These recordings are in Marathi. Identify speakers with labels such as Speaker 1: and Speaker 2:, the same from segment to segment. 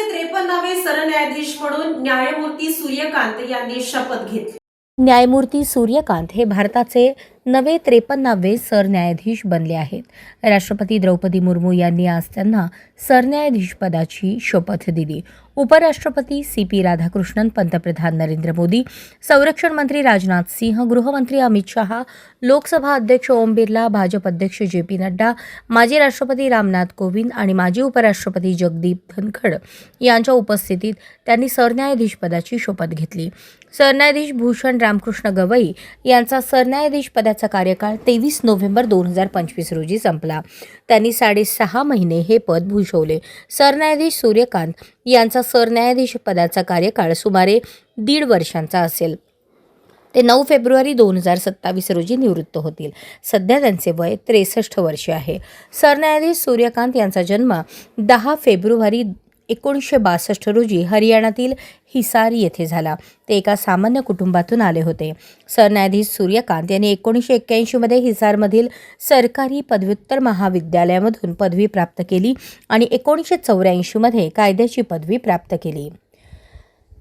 Speaker 1: भारताचे 53वे सरन्यायाधीश म्हणून न्यायमूर्ती सूर्यकांत यांनी शपथ घेतली।
Speaker 2: न्यायमूर्ती सूर्यकांत हे भारताचे नवे 53वे सरन्यायाधीश बनले आहेत। राष्ट्रपती द्रौपदी मुर्मू यांनी आज त्यांना सरन्यायाधीश पदाची शपथ दिली। उपराष्ट्रपती CP राधाकृष्णन, पंतप्रधान नरेंद्र मोदी, संरक्षण मंत्री राजनाथ सिंह, गृहमंत्री अमित शहा, लोकसभा अध्यक्ष ओम बिर्ला, भाजप अध्यक्ष JP नड्डा, माजी राष्ट्रपती रामनाथ कोविंद आणि माजी उपराष्ट्रपती जगदीप धनखड यांच्या उपस्थितीत त्यांनी सरन्यायाधीश पदाची शपथ घेतली। सरन्यायाधीश भूषण रामकृष्ण गवई यांचा सरन्यायाधीश पदाचा कार्यकाळ 23 नोव्हेंबर 2025 रोजी संपला। त्यांनी 6.5 महिने हे पद भूषवले। सरन्यायाधीश सूर्यकांत यांचा सरन्यायाधीश पदाचा कार्यकाळ सुमारे 1.5 वर्षांचा असेल। ते 9 फेब्रुवारी 2027 रोजी निवृत्त होतील। सध्या त्यांचे वय 63 वर्षे आहे। सरन्यायाधीश सूर्यकांत यांचा जन्म 10 फेब्रुवारी 1962 रोजी हरियाणातील हिसार येथे झाला। ते एका सामान्य कुटुंबातून आले होते। सरन्यायाधीश सूर्यकांत यांनी 1981 मध्ये हिसारमधील सरकारी पदव्युत्तर महाविद्यालयामधून पदवी प्राप्त केली आणि 1984 मध्ये कायद्याची पदवी प्राप्त केली।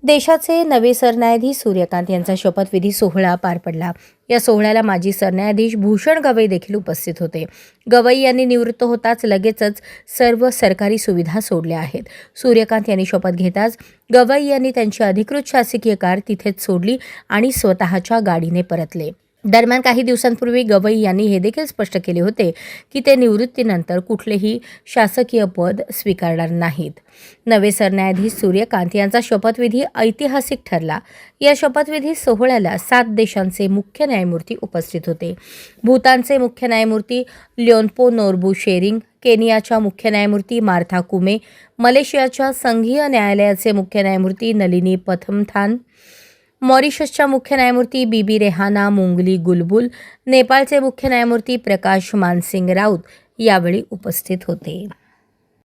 Speaker 2: देशाचे नवे सरन्यायाधीश सूर्यकांत यांचा शपथविधी सोहळा पार पडला। या सोहळ्याला माजी सरन्यायाधीश भूषण गवई देखील उपस्थित होते। गवई यांनी निवृत्त होताच लगेचच सर्व सरकारी सुविधा सोडल्या आहेत। सूर्यकांत यांनी शपथ घेताच गवई यांनी त्यांची अधिकृत शासकीय कार तिथेच सोडली आणि स्वतःच्या गाडीने परतले। दरम्यान काही दिवसांपूर्वी गवई यांनी हे देखील स्पष्ट केले होते की ते निवृत्तीनंतर कुठलेही शासकीय पद स्वीकारणार नाहीत। नवे सरन्यायाधीश सूर्यकांत यांचा शपथविधी ऐतिहासिक ठरला। या शपथविधी सोहळ्याला 7 देशांचे मुख्य न्यायमूर्ती उपस्थित होते। भूतानचे मुख्य न्यायमूर्ती ल्योन्पो नोर्बू शेरिंग, केनियाच्या मुख्य न्यायमूर्ती मार्था कुमे, मलेशियाच्या संघीय न्यायालयाचे मुख्य न्यायमूर्ती नलिनी पथमथान, मॉरिशसच्या मुख्य न्यायमूर्ती बीबी रेहाना मुंगली गुलबुल, नेपाळचे मुख्य न्यायमूर्ती प्रकाश मानसिंग राऊत यावेळी उपस्थित होते।